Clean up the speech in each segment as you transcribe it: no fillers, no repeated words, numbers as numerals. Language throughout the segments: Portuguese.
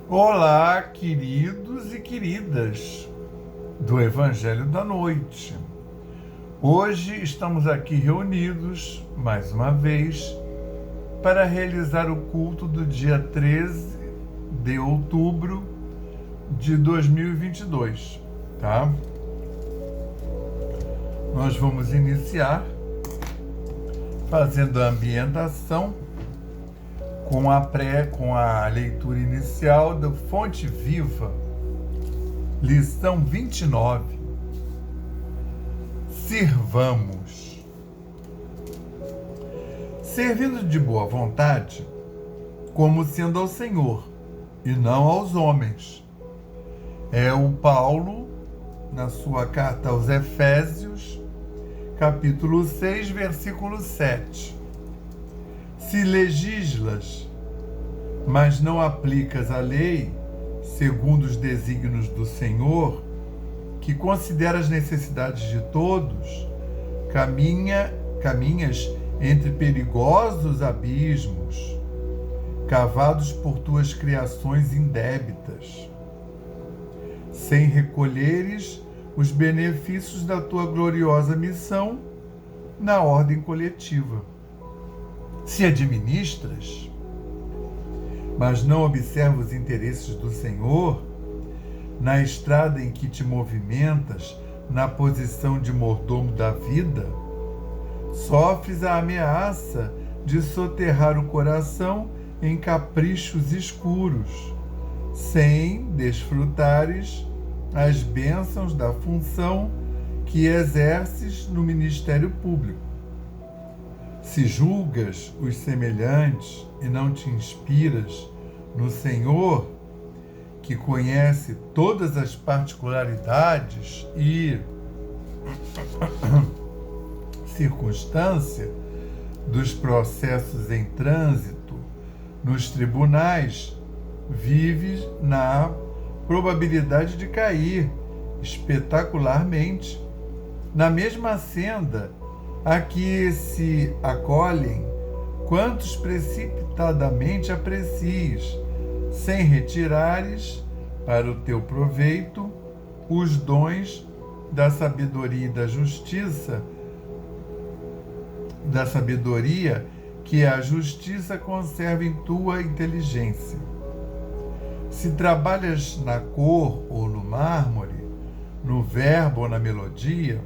Olá, queridos e queridas do Evangelho da Noite. Hoje estamos aqui reunidos, mais uma vez, para realizar o culto do dia 13 de outubro de 2022, tá? Nós vamos iniciar fazendo a ambientação com a leitura inicial do Fonte Viva, lição 29. Sirvamos. Servindo de boa vontade, como sendo ao Senhor, e não aos homens. É o Paulo, na sua carta aos Efésios, capítulo 6, versículo 7. Se legislas, mas não aplicas a lei, segundo os desígnios do Senhor, que considera as necessidades de todos, caminhas entre perigosos abismos, cavados por tuas criações indébitas, sem recolheres os benefícios da tua gloriosa missão na ordem coletiva. Se administras, mas não observa os interesses do Senhor, na estrada em que te movimentas, na posição de mordomo da vida, sofres a ameaça de soterrar o coração em caprichos escuros, sem desfrutares as bênçãos da função que exerces no ministério público. Se julgas os semelhantes e não te inspiras no Senhor, que conhece todas as particularidades e circunstâncias dos processos em trânsito nos tribunais, vives na probabilidade de cair espetacularmente na mesma senda a que se acolhem quantos precipitadamente aprecies, sem retirares para o teu proveito os dons da sabedoria e da justiça, da sabedoria que a justiça conserva em tua inteligência. Se trabalhas na cor ou no mármore, no verbo ou na melodia,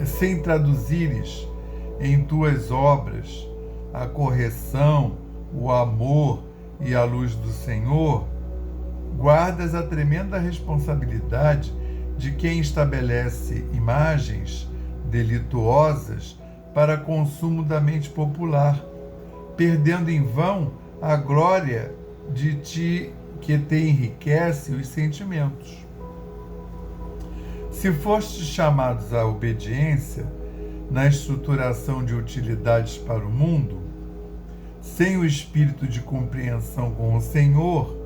sem traduzires em tuas obras a correção, o amor e a luz do Senhor, guardas a tremenda responsabilidade de quem estabelece imagens delituosas para consumo da mente popular, perdendo em vão a glória de ti que te enriquece os sentimentos. Se fostes chamados à obediência na estruturação de utilidades para o mundo, sem o espírito de compreensão com o Senhor,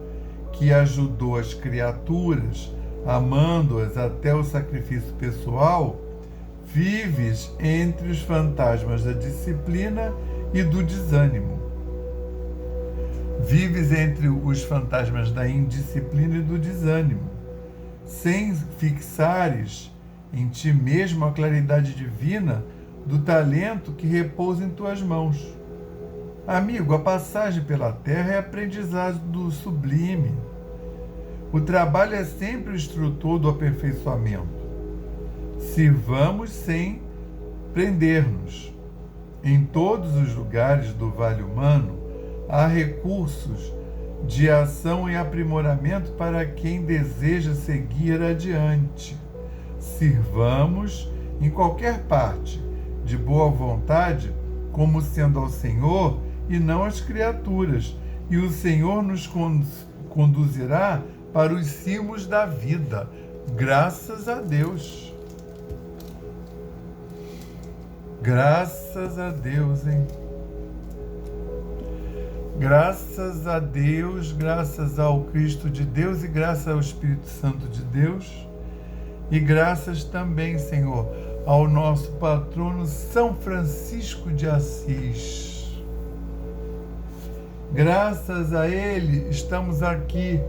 que ajudou as criaturas, amando-as até o sacrifício pessoal, vives entre os fantasmas da disciplina e do desânimo. Vives entre os fantasmas da indisciplina e do desânimo, sem fixares em ti mesmo a claridade divina do talento que repousa em tuas mãos. Amigo, a passagem pela terra é aprendizado sublime. O trabalho é sempre o instrutor do aperfeiçoamento. Sirvamos sem prender-nos. Em todos os lugares do vale humano há recursos de ação e aprimoramento para quem deseja seguir adiante. Sirvamos em qualquer parte, de boa vontade, como sendo ao Senhor e não às criaturas, e o Senhor nos conduzirá para os cimos da vida. Graças a Deus. Graças a Deus, hein? Graças a Deus, graças ao Cristo de Deus e graças ao Espírito Santo de Deus. E graças também, Senhor, ao nosso patrono São Francisco de Assis. Graças a Ele, estamos aqui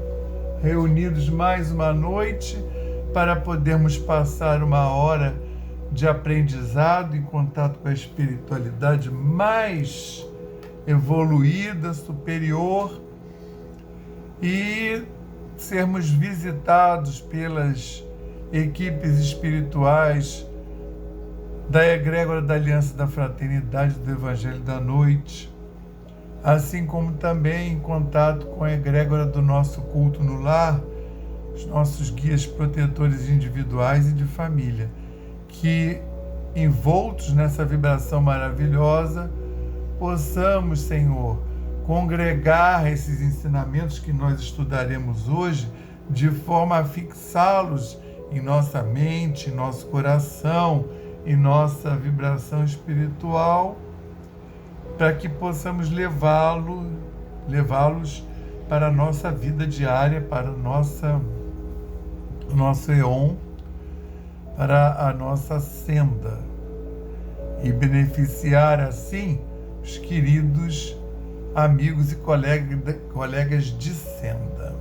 reunidos mais uma noite para podermos passar uma hora de aprendizado em contato com a espiritualidade mais evoluída, superior, e sermos visitados pelas equipes espirituais da Egrégora da Aliança da Fraternidade do Evangelho da Noite, assim como também em contato com a Egrégora do nosso culto no lar, os nossos guias protetores individuais e de família, que, envoltos nessa vibração maravilhosa, possamos, Senhor, congregar esses ensinamentos que nós estudaremos hoje, de forma a fixá-los em nossa mente, em nosso coração, em nossa vibração espiritual, para que possamos levá-los para a nossa vida diária, para o nosso éon, para a nossa senda, e beneficiar assim os queridos amigos e colegas de senda.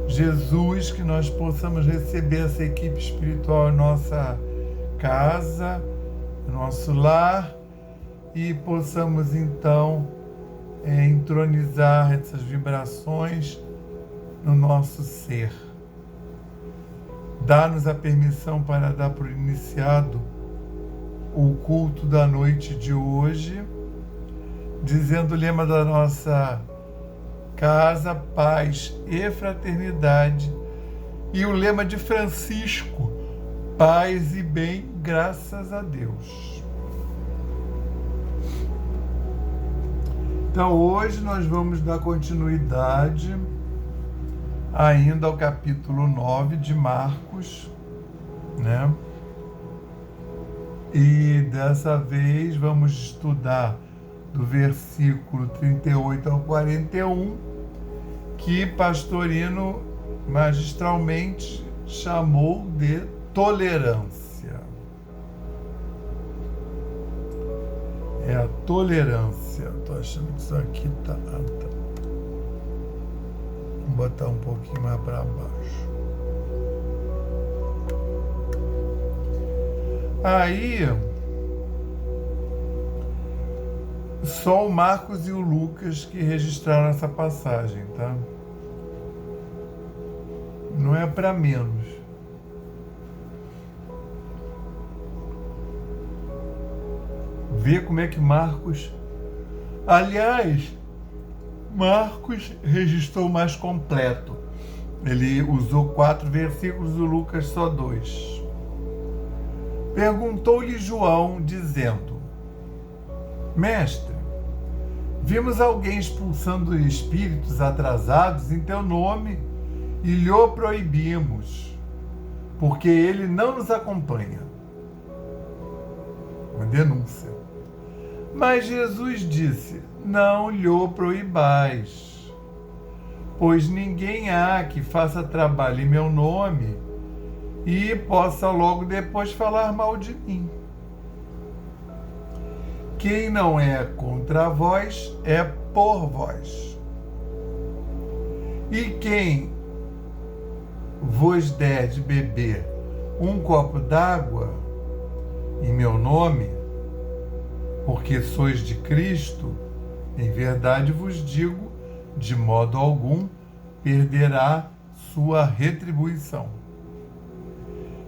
Jesus, que nós possamos receber essa equipe espiritual em nossa casa, no nosso lar, e possamos então entronizar essas vibrações no nosso ser. Dá-nos a permissão para dar por iniciado o culto da noite de hoje, dizendo o lema da nossa casa: paz e fraternidade, e o lema de Francisco: paz e bem, graças a Deus. Então hoje nós vamos dar continuidade ainda ao capítulo 9 de Marcos, né? E dessa vez vamos estudar do versículo 38 ao 41, que Pastorino magistralmente chamou de tolerância. É a tolerância. Estou achando que isso aqui tá. Vou botar um pouquinho mais para baixo. Aí, só o Marcos e o Lucas que registraram essa passagem, tá? Não é para menos. Vê como é que Marcos... Aliás, Marcos registrou mais completo. Ele usou 4 versículos, o Lucas só 2. Perguntou-lhe João, dizendo: Mestre, vimos alguém expulsando espíritos atrasados em teu nome e lhe o proibimos, porque ele não nos acompanha. Uma denúncia. Mas Jesus disse: não lhe o proibais, pois ninguém há que faça trabalho em meu nome e possa logo depois falar mal de mim. Quem não é contra vós é por vós. E quem vos der de beber um copo d'água em meu nome, porque sois de Cristo, em verdade vos digo, de modo algum perderá sua retribuição.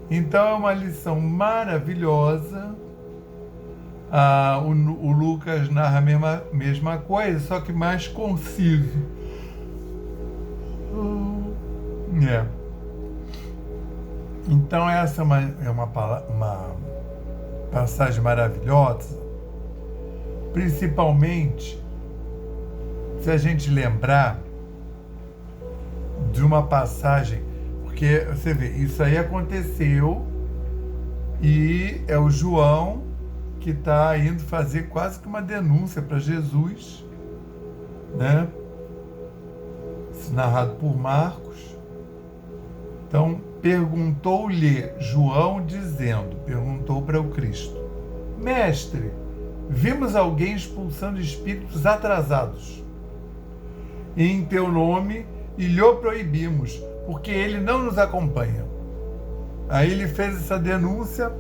Então é uma lição maravilhosa. O Lucas narra a mesma coisa, só que mais conciso. Então essa é uma passagem maravilhosa, principalmente se a gente lembrar de uma passagem, porque você vê, isso aí aconteceu e é o João que está indo fazer quase que uma denúncia para Jesus, né? Narrado por Marcos. Então, perguntou-lhe João, dizendo, perguntou para o Cristo: Mestre, vimos alguém expulsando espíritos atrasados em teu nome e lhe proibimos, porque ele não nos acompanha. Aí ele fez essa denúncia,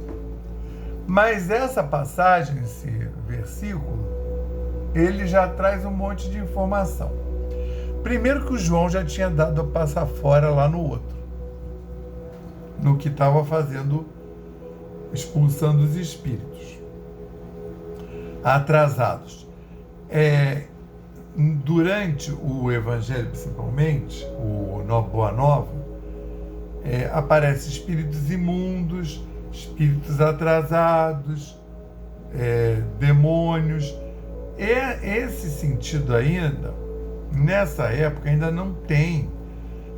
mas essa passagem, esse versículo, ele já traz um monte de informação. Primeiro que o João já tinha dado a passar fora lá no outro, no que estava fazendo, expulsando os espíritos atrasados. Durante o Evangelho, principalmente, Boa Nova, aparecem espíritos imundos, espíritos atrasados, demônios. Esse sentido ainda, nessa época, ainda não tem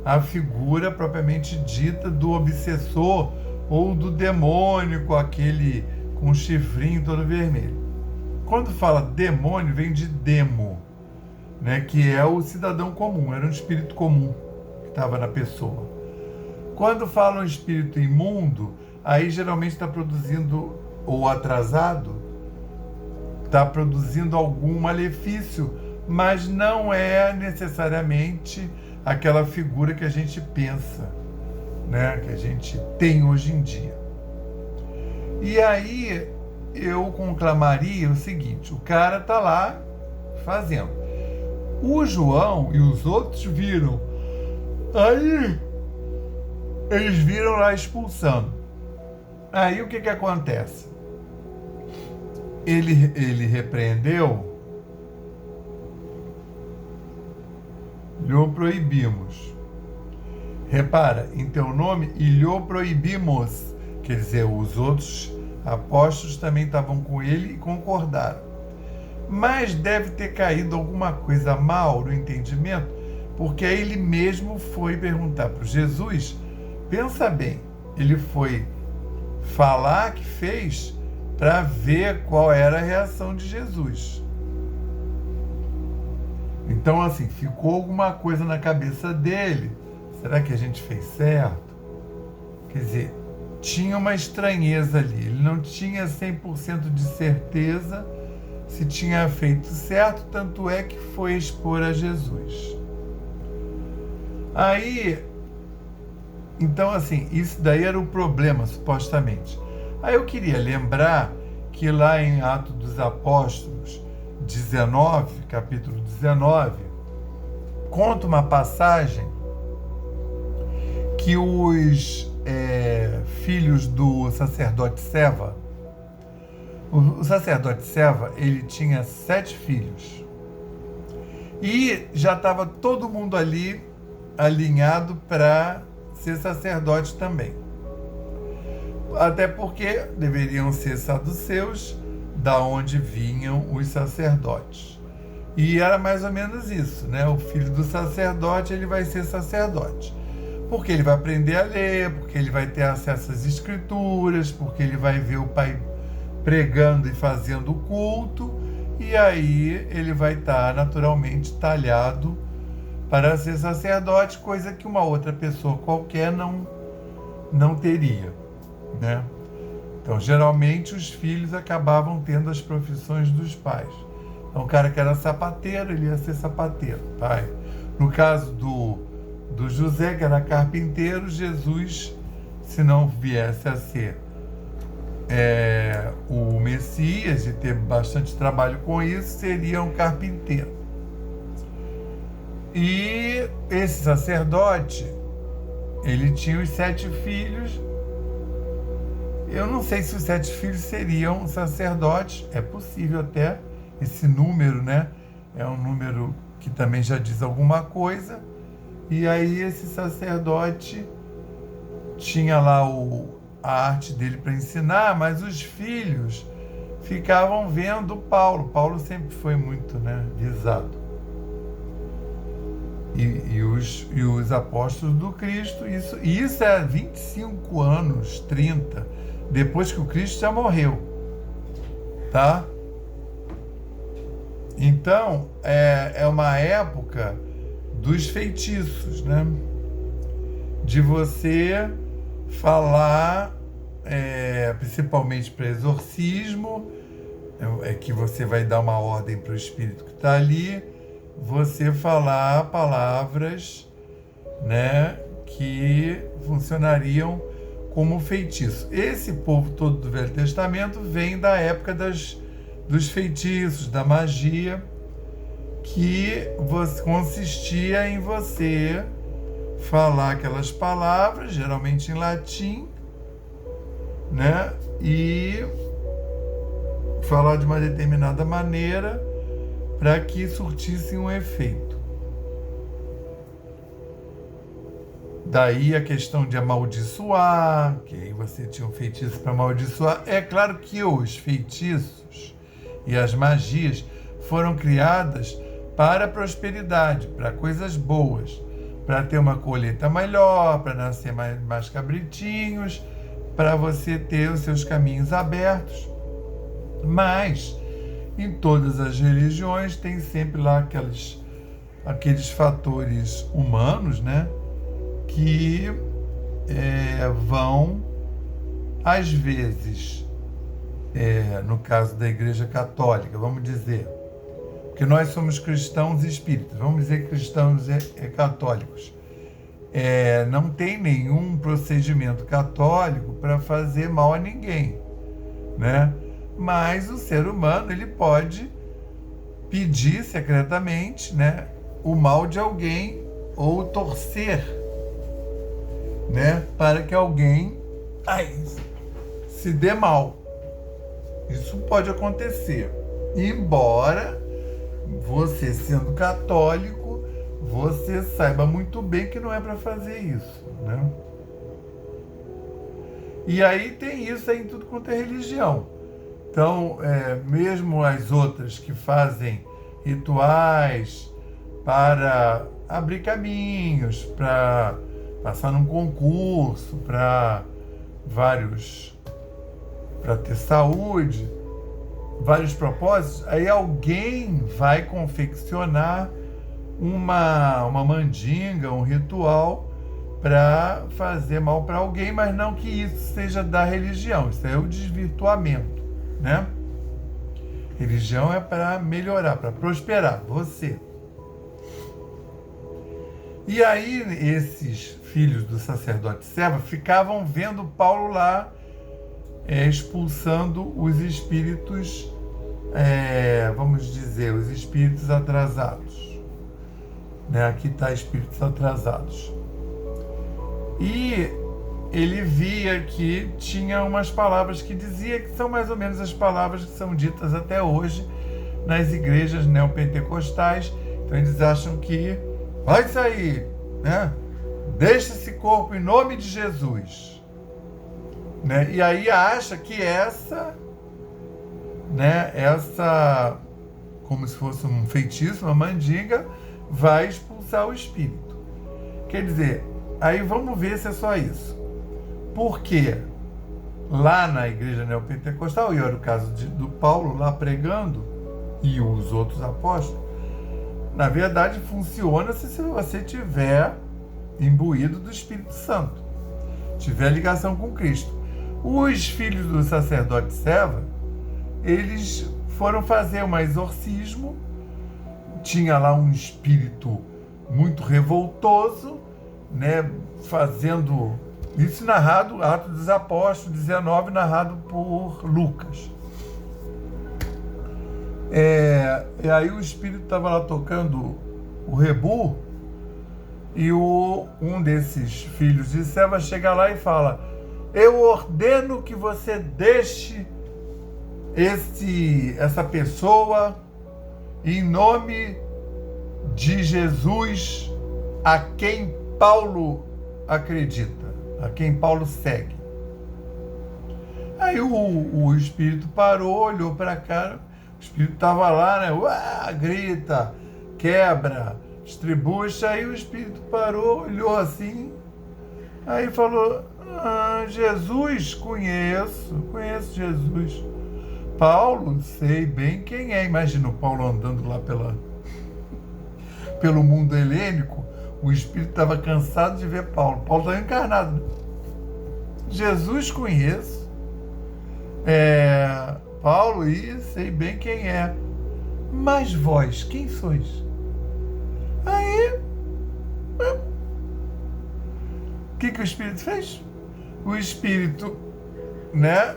a figura propriamente dita do obsessor ou do demônio com aquele com o chifrinho todo vermelho. Quando fala demônio, vem de demo, né, que é o cidadão comum, era um espírito comum que estava na pessoa. Quando fala um espírito imundo, aí geralmente está produzindo, ou atrasado, está produzindo algum malefício, mas não é necessariamente aquela figura que a gente pensa, né, que a gente tem hoje em dia. E aí eu conclamaria o seguinte: o cara está lá fazendo. O João e os outros viram. Aí eles viram lá expulsando. Aí o que acontece? Ele repreendeu, lhe proibimos. Repara, em teu nome, e lhe proibimos. Quer dizer, os outros apóstolos também estavam com ele e concordaram. Mas deve ter caído alguma coisa mal no entendimento, porque aí ele mesmo foi perguntar para Jesus. Pensa bem, ele foi falar que fez para ver qual era a reação de Jesus. Então, assim, ficou alguma coisa na cabeça dele. Será que a gente fez certo? Quer dizer, tinha uma estranheza ali. Ele não tinha 100% de certeza se tinha feito certo, tanto é que foi expor a Jesus. Aí, então, assim, isso daí era o problema, supostamente. Aí eu queria lembrar que lá em Atos dos Apóstolos 19, capítulo 19, conta uma passagem que os filhos do sacerdote Seva, o sacerdote Seva, ele tinha 7 filhos. E já estava todo mundo ali alinhado para ser sacerdote também. Até porque deveriam ser saduceus, da onde vinham os sacerdotes. E era mais ou menos isso, né? O filho do sacerdote, ele vai ser sacerdote. Porque ele vai aprender a ler, porque ele vai ter acesso às escrituras, porque ele vai ver o pai pregando e fazendo o culto, e aí ele vai estar naturalmente talhado para ser sacerdote, coisa que uma outra pessoa qualquer não teria, né? Então, geralmente, os filhos acabavam tendo as profissões dos pais. Então, o cara que era sapateiro, ele ia ser sapateiro, pai. No caso do José, que era carpinteiro, Jesus, se não viesse a ser o Messias e ter bastante trabalho com isso, seria um carpinteiro. E esse sacerdote, ele tinha os 7 filhos. Eu não sei se os 7 filhos seriam sacerdotes, é possível até, esse número, né? É um número que também já diz alguma coisa. E aí esse sacerdote tinha lá a arte dele para ensinar, mas os filhos ficavam vendo Paulo. Paulo sempre foi muito, né, visado. E os apóstolos do Cristo, isso é 25 anos, 30, depois que o Cristo já morreu, tá? Então, é uma época dos feitiços, né? De você falar, principalmente para exorcismo, é que você vai dar uma ordem para o espírito que está ali, você falar palavras, né, que funcionariam como feitiço. Esse povo todo do Velho Testamento vem da época dos feitiços, da magia, que consistia em você falar aquelas palavras, geralmente em latim, né, e falar de uma determinada maneira para que surtisse um efeito. Daí a questão de amaldiçoar, que aí você tinha um feitiço para amaldiçoar. É claro que os feitiços e as magias foram criadas para a prosperidade, para coisas boas, para ter uma colheita melhor, para nascer mais cabritinhos, para você ter os seus caminhos abertos. Mas em todas as religiões tem sempre lá aqueles fatores humanos, né, que vão, às vezes, no caso da Igreja Católica, vamos dizer, porque nós somos cristãos espíritas, vamos dizer cristãos católicos, não tem nenhum procedimento católico para fazer mal a ninguém, né? Mas o ser humano, ele pode pedir secretamente, né, o mal de alguém ou torcer, né, para que alguém se dê mal. Isso pode acontecer. Embora você, sendo católico, você saiba muito bem que não é para fazer isso, né? E aí tem isso aí em tudo quanto é religião. Então, mesmo as outras que fazem rituais para abrir caminhos, para passar num concurso, para ter saúde, vários propósitos, aí alguém vai confeccionar uma mandinga, um ritual para fazer mal para alguém, mas não que isso seja da religião, isso é o desvirtuamento, né? Religião é para melhorar, para prosperar, você. E aí esses filhos do sacerdote Seva ficavam vendo Paulo lá expulsando os espíritos, vamos dizer, os espíritos atrasados, né? Aqui está espíritos atrasados. E ele via que tinha umas palavras que dizia que são mais ou menos as palavras que são ditas até hoje nas igrejas neopentecostais. Então eles acham que vai sair, né? Deixa esse corpo em nome de Jesus, né? E aí acha que essa, como se fosse um feitiço, uma mandinga, vai expulsar o espírito. Quer dizer, aí vamos ver se é só isso. Porque lá na igreja neopentecostal, e era o caso do Paulo lá pregando, e os outros apóstolos, na verdade funciona se você tiver imbuído do Espírito Santo, tiver ligação com Cristo. Os filhos do sacerdote Seva, eles foram fazer um exorcismo, tinha lá um espírito muito revoltoso, né, fazendo isso, narrado, Atos dos Apóstolos 19, narrado por Lucas. E aí o espírito estava lá tocando o rebu, e um desses filhos de Seva chega lá e fala: eu ordeno que você deixe essa pessoa em nome de Jesus, a quem Paulo acredita, a quem Paulo segue. Aí o espírito parou, olhou para cá, o espírito estava lá, né? Uá, grita, quebra, estribucha. Aí o espírito parou, olhou assim, aí falou: Jesus, conheço Jesus. Paulo, sei bem quem é. Imagina o Paulo andando lá pelo mundo helênico. O espírito estava cansado de ver Paulo. Paulo estava encarnado. Jesus, conheço. Paulo, e sei bem quem é. Mas vós, quem sois? Aí, o que o Espírito fez? O Espírito, né,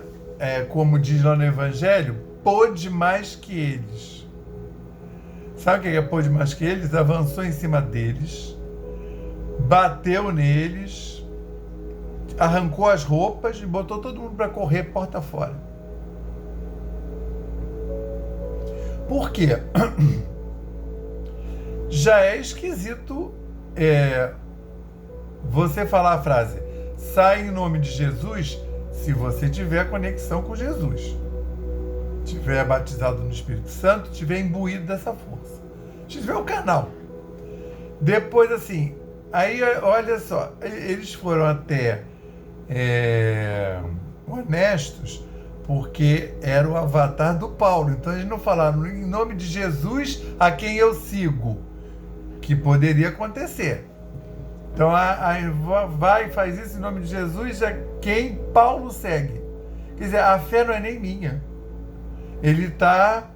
como diz lá no Evangelho, pôde mais que eles. Sabe o que é pôde mais que eles? Avançou em cima deles, bateu neles, arrancou as roupas e botou todo mundo para correr porta fora. Por quê? Já é esquisito você falar a frase sai em nome de Jesus se você tiver conexão com Jesus, tiver batizado no Espírito Santo, tiver imbuído dessa força, tiver o canal. Depois assim, aí olha só, eles foram até honestos, porque era o avatar do Paulo. Então eles não falaram em nome de Jesus a quem eu sigo, que poderia acontecer. Então vai e faz isso em nome de Jesus a quem Paulo segue. Quer dizer, a fé não é nem minha. Ele está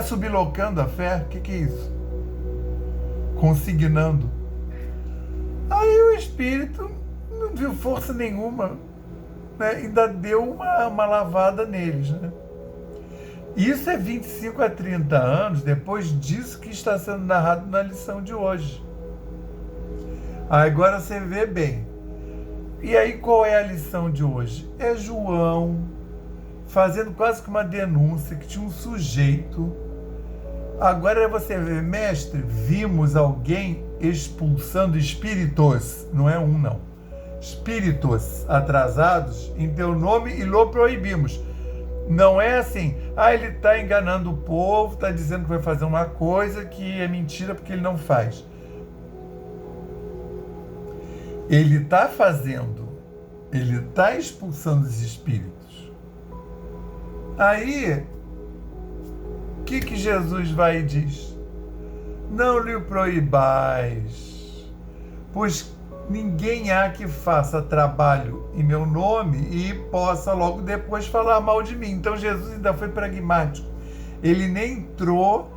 sublocando a fé. O que é isso? Consignando. Aí o Espírito não viu força nenhuma, né? Ainda deu uma lavada neles, né? Isso é 25 a 30 anos depois disso que está sendo narrado na lição de hoje. Agora você vê bem. E aí qual é a lição de hoje? É João fazendo quase que uma denúncia que tinha um sujeito. Agora você vê, mestre, vimos alguém expulsando espíritos, não é um não, espíritos atrasados em teu nome e lo proibimos. Não é assim, ele está enganando o povo, está dizendo que vai fazer uma coisa que é mentira porque ele não faz. Ele está fazendo, ele está expulsando os espíritos. Aí, o que Jesus vai e diz? Não lhe proibais, pois ninguém há que faça trabalho em meu nome e possa logo depois falar mal de mim. Então Jesus ainda foi pragmático. Ele nem entrou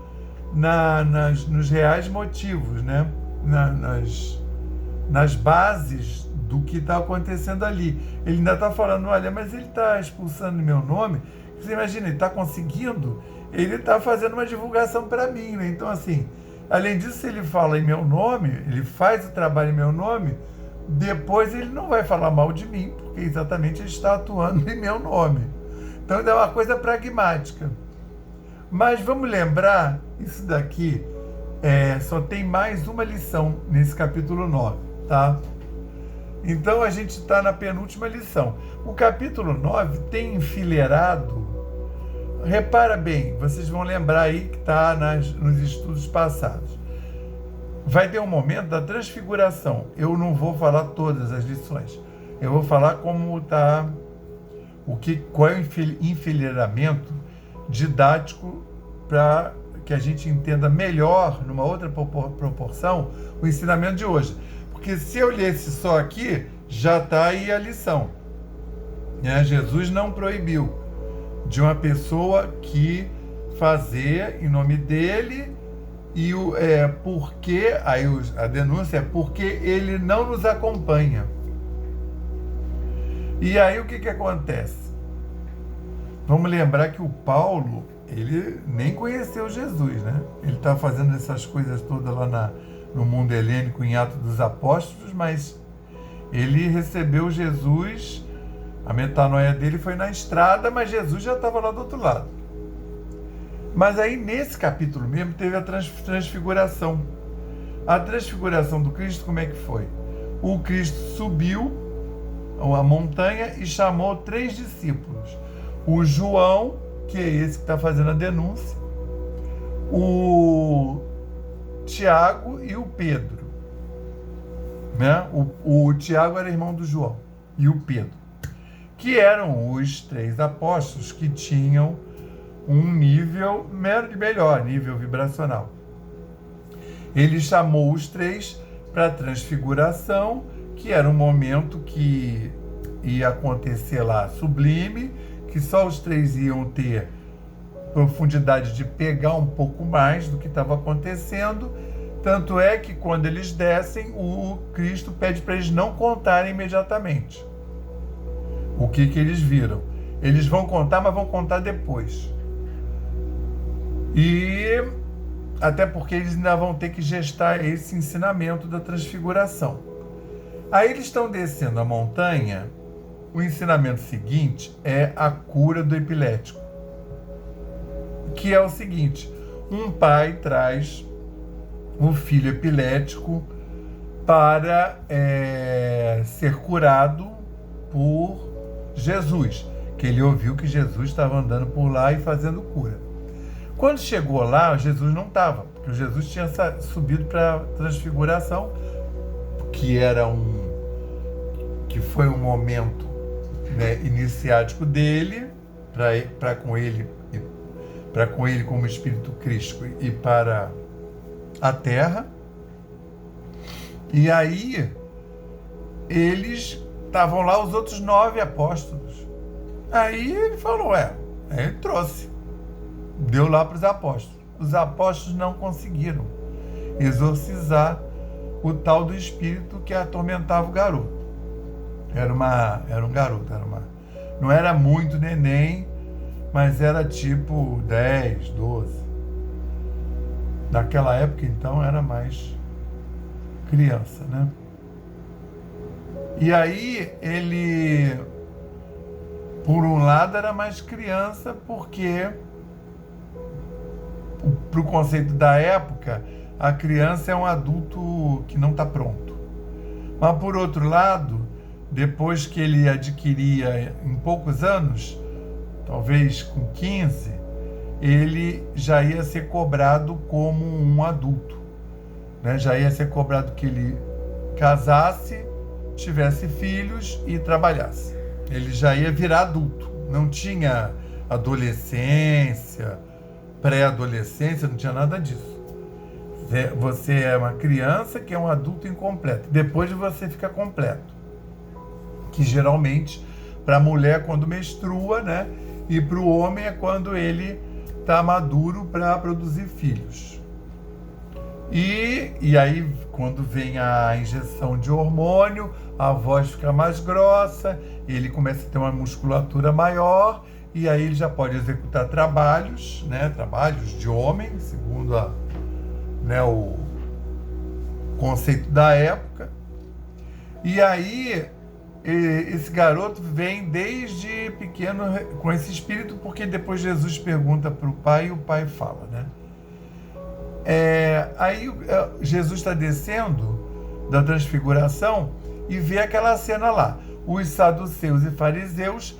nos reais motivos, né? Nas bases do que está acontecendo ali. Ele ainda está falando, olha, mas ele está expulsando em meu nome. Você imagina, ele está conseguindo, ele está fazendo uma divulgação para mim, né? Então, assim, além disso, se ele fala em meu nome, ele faz o trabalho em meu nome, depois ele não vai falar mal de mim, porque exatamente ele está atuando em meu nome. Então, é uma coisa pragmática. Mas vamos lembrar, isso daqui só tem mais uma lição nesse capítulo 9, tá? Então, a gente está na penúltima lição. O capítulo 9 tem enfileirado, repara bem, vocês vão lembrar aí que está nos estudos passados. Vai ter um momento da transfiguração. Eu não vou falar todas as lições. Eu vou falar como está, qual é o enfileiramento didático para que a gente entenda melhor, numa outra proporção, o ensinamento de hoje. Porque se eu lesse só aqui, já está aí a lição. Jesus não proibiu de uma pessoa que fazer em nome dele e porque a denúncia é porque ele não nos acompanha. E aí o que acontece? Vamos lembrar que o Paulo, ele nem conheceu Jesus, né? Ele está fazendo essas coisas todas lá no mundo helênico em Atos dos Apóstolos, mas ele recebeu Jesus. A metanoia dele foi na estrada, mas Jesus já estava lá do outro lado. Mas aí, nesse capítulo mesmo, teve a transfiguração. A transfiguração do Cristo, como é que foi? O Cristo subiu a montanha e chamou 3 discípulos. O João, que é esse que está fazendo a denúncia, o Tiago e o Pedro. Né? O Tiago era irmão do João, e o Pedro, que eram os 3 apóstolos que tinham um nível melhor, nível vibracional. Ele chamou os 3 para a transfiguração, que era um momento que ia acontecer lá sublime, que só os três iam ter profundidade de pegar um pouco mais do que estava acontecendo. Tanto é que quando eles descem, o Cristo pede para eles não contarem imediatamente o que eles viram. Eles vão contar, mas vão contar depois. E até porque eles ainda vão ter que gestar esse ensinamento da transfiguração. Aí eles estão descendo a montanha. O ensinamento seguinte é a cura do epilético, que é o seguinte: um pai traz um filho epilético para ser curado por Jesus, que ele ouviu que Jesus estava andando por lá e fazendo cura. Quando chegou lá, Jesus não estava, porque Jesus tinha subido para a transfiguração, que foi um momento, né, iniciático dele, para com ele como Espírito Cristo e para a terra. E aí eles estavam lá, os outros 9 apóstolos. Aí ele falou, ele trouxe, deu lá para os apóstolos. Os apóstolos não conseguiram exorcizar o tal do espírito que atormentava o garoto. Era um garoto, não era muito neném, mas era tipo 10, 12. Naquela época, então, era mais criança, né? E aí, ele, por um lado, era mais criança, porque, para o conceito da época, a criança é um adulto que não está pronto. Mas, por outro lado, depois que ele adquiria, em poucos anos, talvez com 15, ele já ia ser cobrado como um adulto, né? Já ia ser cobrado que ele casasse, tivesse filhos e trabalhasse. Ele já ia virar adulto. Não tinha adolescência, pré-adolescência, não tinha nada disso. Você é uma criança que é um adulto incompleto. Depois você fica completo. Que geralmente, para a mulher, quando menstrua, né? E para o homem é quando ele está maduro para produzir filhos. E aí, quando vem a injeção de hormônio, a voz fica mais grossa, ele começa a ter uma musculatura maior, e aí ele já pode executar trabalhos, né? Trabalhos de homem, segundo o conceito da época. E aí, esse garoto vem desde pequeno com esse espírito, porque depois Jesus pergunta para o pai e o pai fala, né? Aí Jesus está descendo da transfiguração e vê aquela cena lá. Os saduceus e fariseus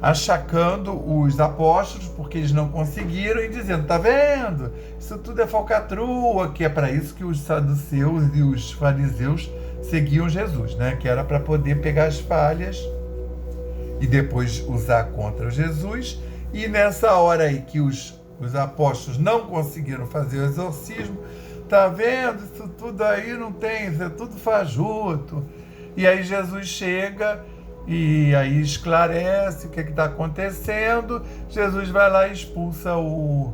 achacando os apóstolos porque eles não conseguiram e dizendo, tá vendo? Isso tudo é falcatrua, que é para isso que os saduceus e os fariseus seguiam Jesus, né? Que era para poder pegar as falhas e depois usar contra Jesus. E nessa hora aí que os apóstolos não conseguiram fazer o exorcismo, tá vendo? Isso tudo aí não tem, isso é tudo fajuto. E aí Jesus chega e aí esclarece o que está acontecendo. Jesus vai lá e expulsa o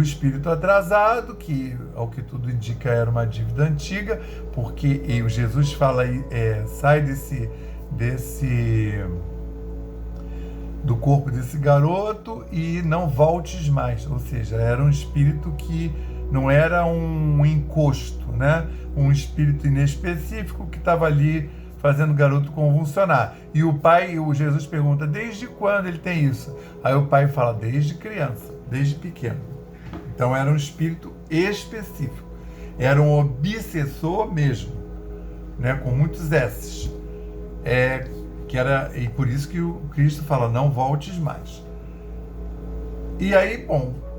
espírito atrasado, que ao que tudo indica era uma dívida antiga, porque Jesus fala sai do corpo desse garoto e não voltes mais. Ou seja, era um espírito que não era um encosto, né? Um espírito inespecífico que estava ali fazendo o garoto convulsionar. E o Jesus pergunta, desde quando ele tem isso? Aí o pai fala, desde criança, desde pequeno. Então era um espírito específico. Era um obsessor mesmo, né? Com muitos S's. E por isso que o Cristo fala, não voltes mais. E aí,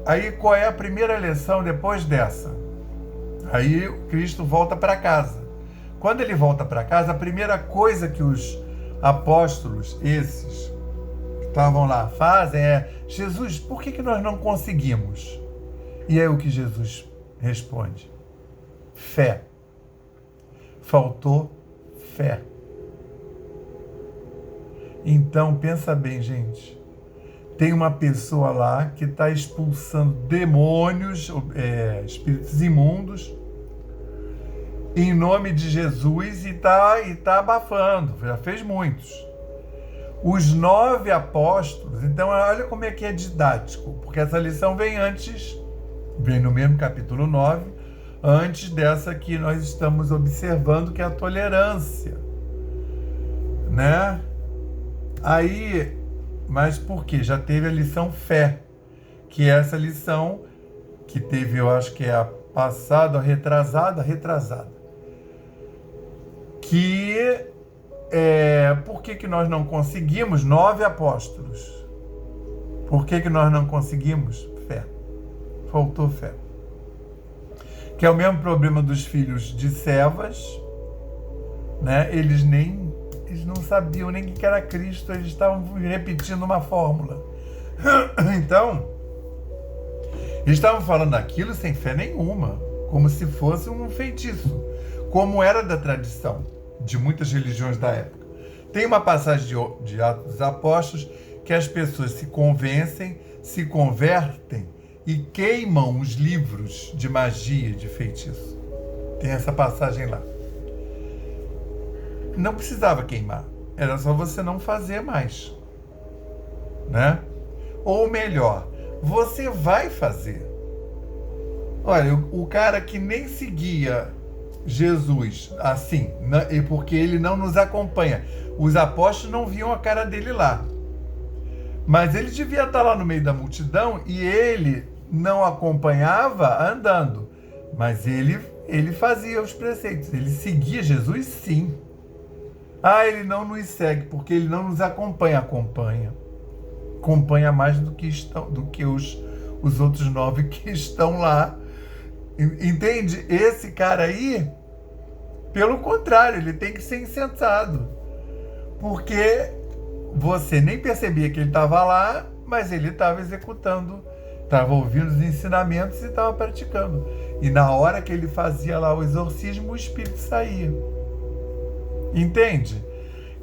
aí qual é a primeira lição depois dessa? Aí o Cristo volta para casa. Quando ele volta para casa, a primeira coisa que os apóstolos, esses que estavam lá, fazem Jesus, por que nós não conseguimos? E aí o que Jesus responde? Fé. Faltou fé. Então, pensa bem, gente. Tem uma pessoa lá que está expulsando demônios, espíritos imundos, em nome de Jesus e tá abafando. Já fez muitos. Os 9 apóstolos, então olha como é que é didático, porque essa lição vem antes, vem no mesmo capítulo 9, antes dessa que nós estamos observando, que é a tolerância, né? Aí, mas por quê? Já teve a lição fé, que é essa lição que teve, eu acho que é a passada, a retrasada, que por que nós não conseguimos 9 apóstolos? Por que nós não conseguimos? Fé. Faltou fé. Que é o mesmo problema dos filhos de Cefas, né? Eles não sabiam nem o que era Cristo, eles estavam repetindo uma fórmula. Então, eles estavam falando aquilo sem fé nenhuma, como se fosse um feitiço, como era da tradição de muitas religiões da época. Tem uma passagem de Atos dos Apóstolos que as pessoas se convencem, se convertem e queimam os livros de magia, de feitiço. Tem essa passagem lá. Não precisava queimar, era só você não fazer mais, né? Ou melhor, você vai fazer. Olha, o cara que nem seguia Jesus assim, porque ele não nos acompanha, os apóstolos não viam a cara dele lá, mas ele devia estar lá no meio da multidão e ele não acompanhava andando, mas ele fazia os preceitos, ele seguia Jesus, sim. Ele não nos segue porque ele não nos acompanha. Acompanha mais do que os outros 9 que estão lá. Entende? Esse cara aí, pelo contrário, ele tem que ser incensado. Porque você nem percebia que ele estava lá, mas ele estava executando, estava ouvindo os ensinamentos e estava praticando. E na hora que ele fazia lá o exorcismo, o espírito saía. Entende?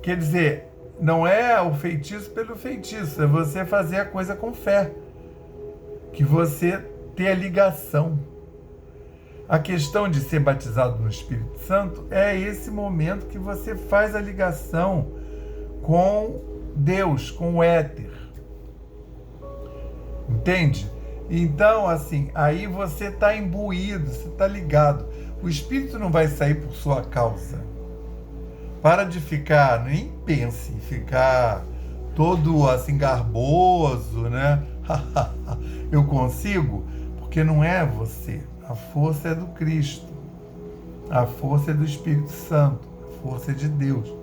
Quer dizer, não é o feitiço pelo feitiço, é você fazer a coisa com fé. Que você ter a ligação. A questão de ser batizado no Espírito Santo é esse momento que você faz a ligação com Deus, com o éter. Entende? Então, assim, aí você está imbuído, você está ligado. O Espírito não vai sair por sua causa. Para de ficar, nem pense em ficar todo assim garboso, né? Eu consigo, porque não é você. A força é do Cristo. A força é do Espírito Santo. A força é de Deus.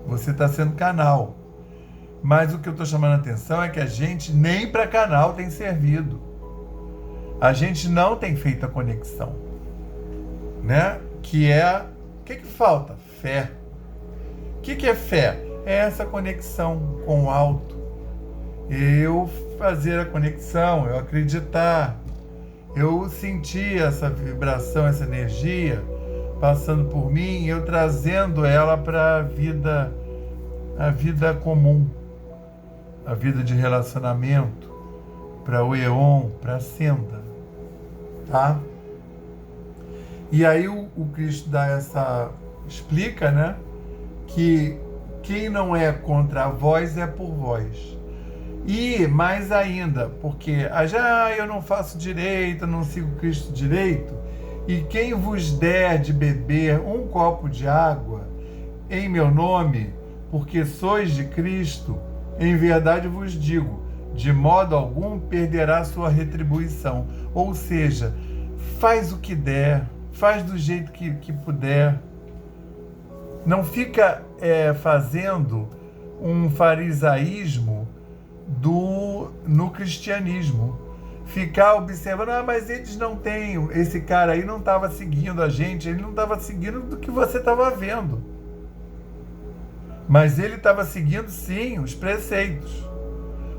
Você está sendo canal. Mas o que eu estou chamando a atenção é que a gente nem para canal tem servido. A gente não tem feito a conexão, né? Que é... O que falta? Fé. O que é fé? É essa conexão com o alto. Eu fazer a conexão, eu acreditar, eu sentir essa vibração, essa energia passando por mim, eu trazendo ela para a vida comum, a vida de relacionamento, para o Eon, para a senda, tá? E aí o Cristo explica, né? Que quem não é contra vós é por vós. E mais ainda, porque eu não faço direito, não sigo Cristo direito, e quem vos der de beber um copo de água em meu nome, porque sois de Cristo, em verdade vos digo, de modo algum perderá sua retribuição. Ou seja, faz o que der, faz do jeito que puder. Não fica fazendo um farisaísmo no cristianismo. Ficar observando, mas eles não têm, esse cara aí não estava seguindo a gente, ele não estava seguindo do que você estava vendo. Mas ele estava seguindo, sim, os preceitos.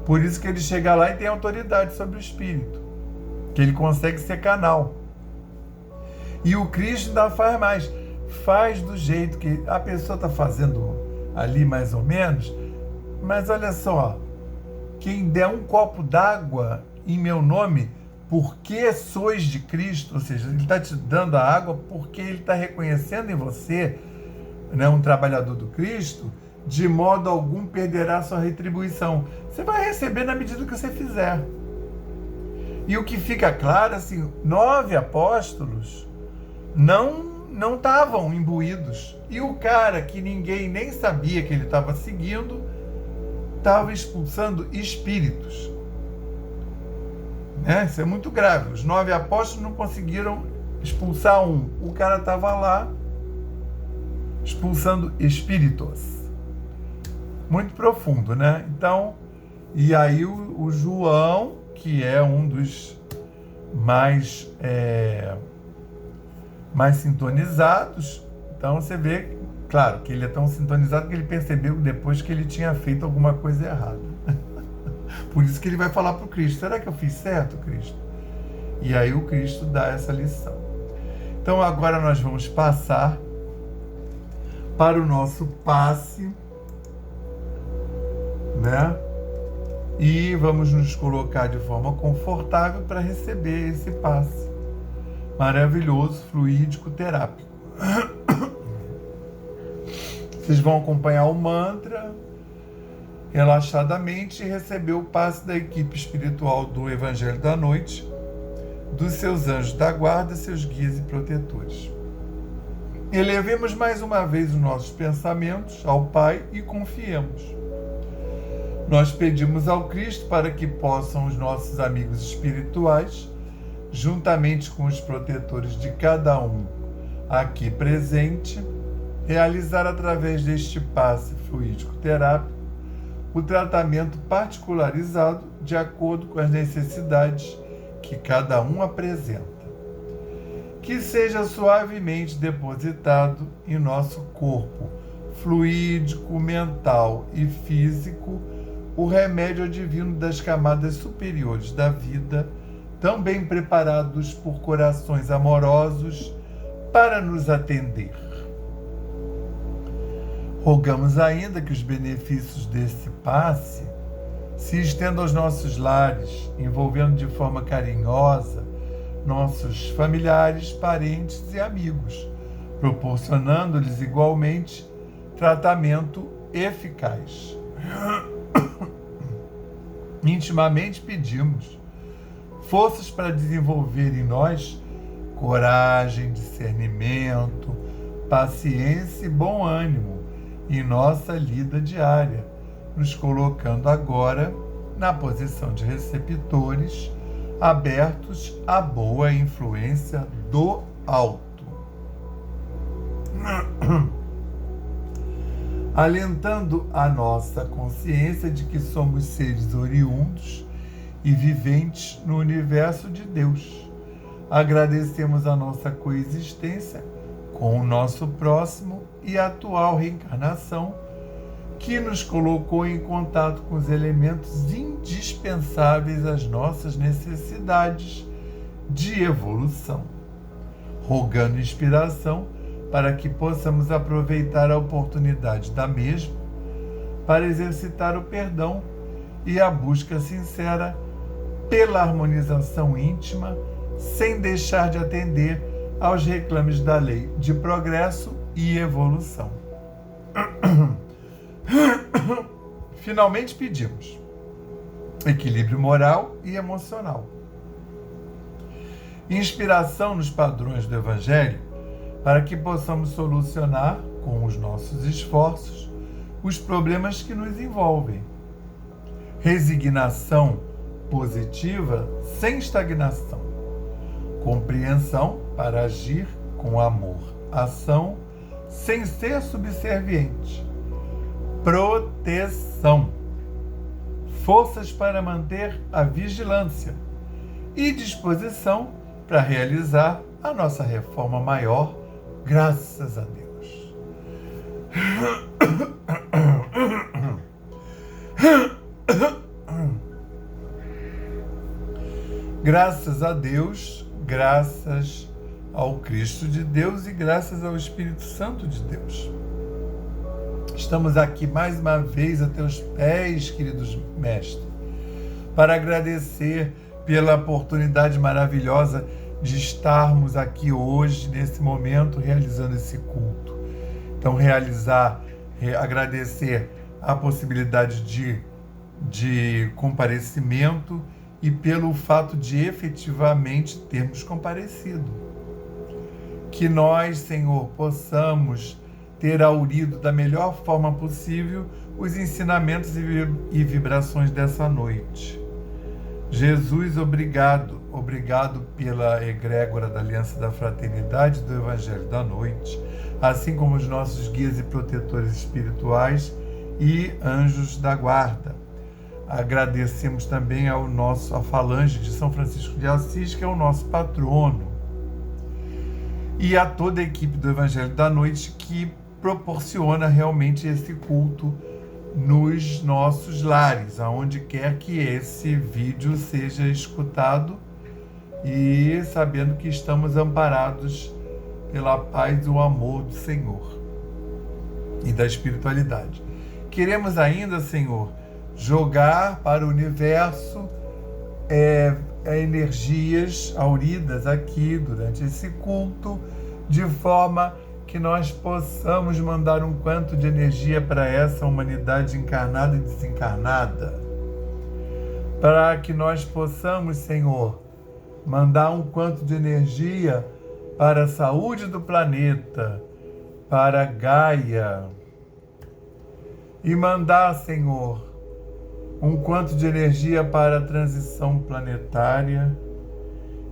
Por isso que ele chega lá e tem autoridade sobre o espírito. Que ele consegue ser canal. E o Cristo ainda faz mais. Faz do jeito que a pessoa está fazendo ali mais ou menos, mas olha só, quem der um copo d'água em meu nome, porque sois de Cristo, ou seja, ele está te dando a água porque ele está reconhecendo em você, né, um trabalhador do Cristo, de modo algum perderá sua retribuição. Você vai receber na medida que você fizer. E o que fica claro, assim, 9 apóstolos não estavam imbuídos. E o cara que ninguém nem sabia que ele estava seguindo, estava expulsando espíritos. Né? Isso é muito grave. Os 9 apóstolos não conseguiram expulsar um. O cara estava lá expulsando espíritos. Muito profundo, né? Então, e aí o João, que é um dos mais sintonizados, então você vê, claro, que ele é tão sintonizado que ele percebeu depois que ele tinha feito alguma coisa errada. Por isso que ele vai falar para o Cristo: será que eu fiz certo, Cristo? E aí o Cristo dá essa lição. Então agora nós vamos passar para o nosso passe, né? E vamos nos colocar de forma confortável para receber esse passe maravilhoso, fluídico, terápico. Vocês vão acompanhar o mantra relaxadamente e receber o passe da equipe espiritual do Evangelho da Noite, dos seus anjos da guarda, seus guias e protetores. Elevemos mais uma vez os nossos pensamentos ao Pai e confiemos. Nós pedimos ao Cristo para que possam os nossos amigos espirituais, juntamente com os protetores de cada um aqui presente, realizar através deste passe fluídico terápico o tratamento particularizado de acordo com as necessidades que cada um apresenta. Que seja suavemente depositado em nosso corpo fluídico, mental e físico o remédio divino das camadas superiores da vida, tão bem preparados por corações amorosos para nos atender. Rogamos ainda que os benefícios desse passe se estendam aos nossos lares, envolvendo de forma carinhosa nossos familiares, parentes e amigos, proporcionando-lhes igualmente tratamento eficaz. Intimamente pedimos forças para desenvolver em nós coragem, discernimento, paciência e bom ânimo em nossa lida diária, nos colocando agora na posição de receptores abertos à boa influência do alto. Alentando a nossa consciência de que somos seres oriundos e viventes no universo de Deus. Agradecemos a nossa coexistência com o nosso próximo e a atual reencarnação, que nos colocou em contato com os elementos indispensáveis às nossas necessidades de evolução, rogando inspiração para que possamos aproveitar a oportunidade da mesma para exercitar o perdão e a busca sincera pela harmonização íntima, sem deixar de atender aos reclames da lei de progresso e evolução. Finalmente pedimos equilíbrio moral e emocional, inspiração nos padrões do Evangelho, para que possamos solucionar, com os nossos esforços, os problemas que nos envolvem. Resignação positiva sem estagnação. Compreensão para agir com amor. Ação sem ser subserviente. Proteção. Forças para manter a vigilância. E disposição para realizar a nossa reforma maior, graças a Deus. Graças a Deus, graças ao Cristo de Deus e graças ao Espírito Santo de Deus. Estamos aqui mais uma vez a teus pés, queridos mestres, para agradecer pela oportunidade maravilhosa de estarmos aqui hoje, nesse momento, realizando esse culto. Então, agradecer a possibilidade de comparecimento e pelo fato de efetivamente termos comparecido. Que nós, Senhor, possamos ter aurido da melhor forma possível os ensinamentos e vibrações dessa noite. Jesus, obrigado. Obrigado pela egrégora da Aliança da Fraternidade do Evangelho da Noite, assim como os nossos guias e protetores espirituais e anjos da guarda. Agradecemos também a falange de São Francisco de Assis, que é o nosso patrono, e a toda a equipe do Evangelho da Noite que proporciona realmente esse culto nos nossos lares, aonde quer que esse vídeo seja escutado, e sabendo que estamos amparados pela paz e o amor do Senhor e da espiritualidade. Queremos ainda, Senhor, jogar para o universo energias auridas aqui durante esse culto, de forma que nós possamos mandar um quanto de energia para essa humanidade encarnada e desencarnada, para que nós possamos, Senhor, mandar um quanto de energia para a saúde do planeta, para Gaia, e mandar, Senhor, um quanto de energia para a transição planetária,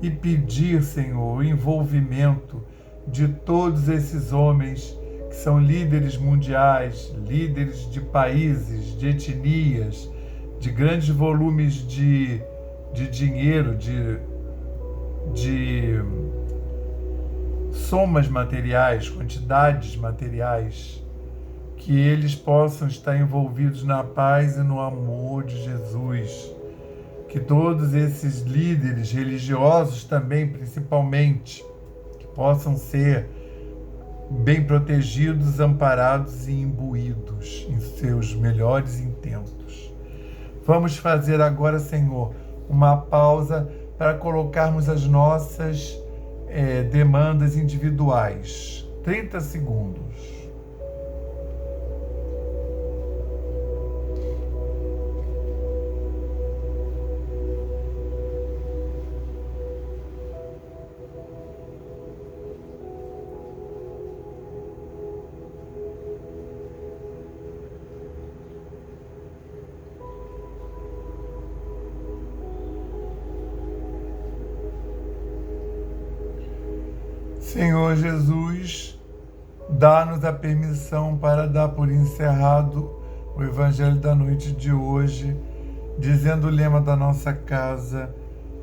e pedir, Senhor, o envolvimento de todos esses homens que são líderes mundiais, líderes de países, de etnias, de grandes volumes de dinheiro, de somas materiais, quantidades materiais, que eles possam estar envolvidos na paz e no amor de Jesus. Que todos esses líderes religiosos também, principalmente, que possam ser bem protegidos, amparados e imbuídos em seus melhores intentos. Vamos fazer agora, Senhor, uma pausa para colocarmos as nossas demandas individuais. 30 segundos. Senhor Jesus, dá-nos a permissão para dar por encerrado o Evangelho da noite de hoje, dizendo o lema da nossa casa,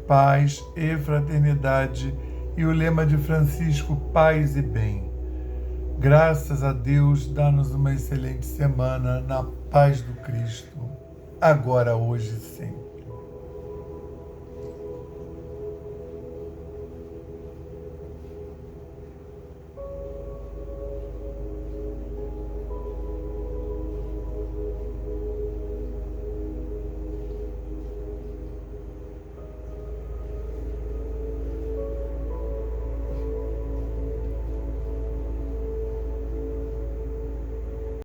paz e fraternidade, e o lema de Francisco, paz e bem. Graças a Deus, dá-nos uma excelente semana na paz do Cristo, agora, hoje e sempre.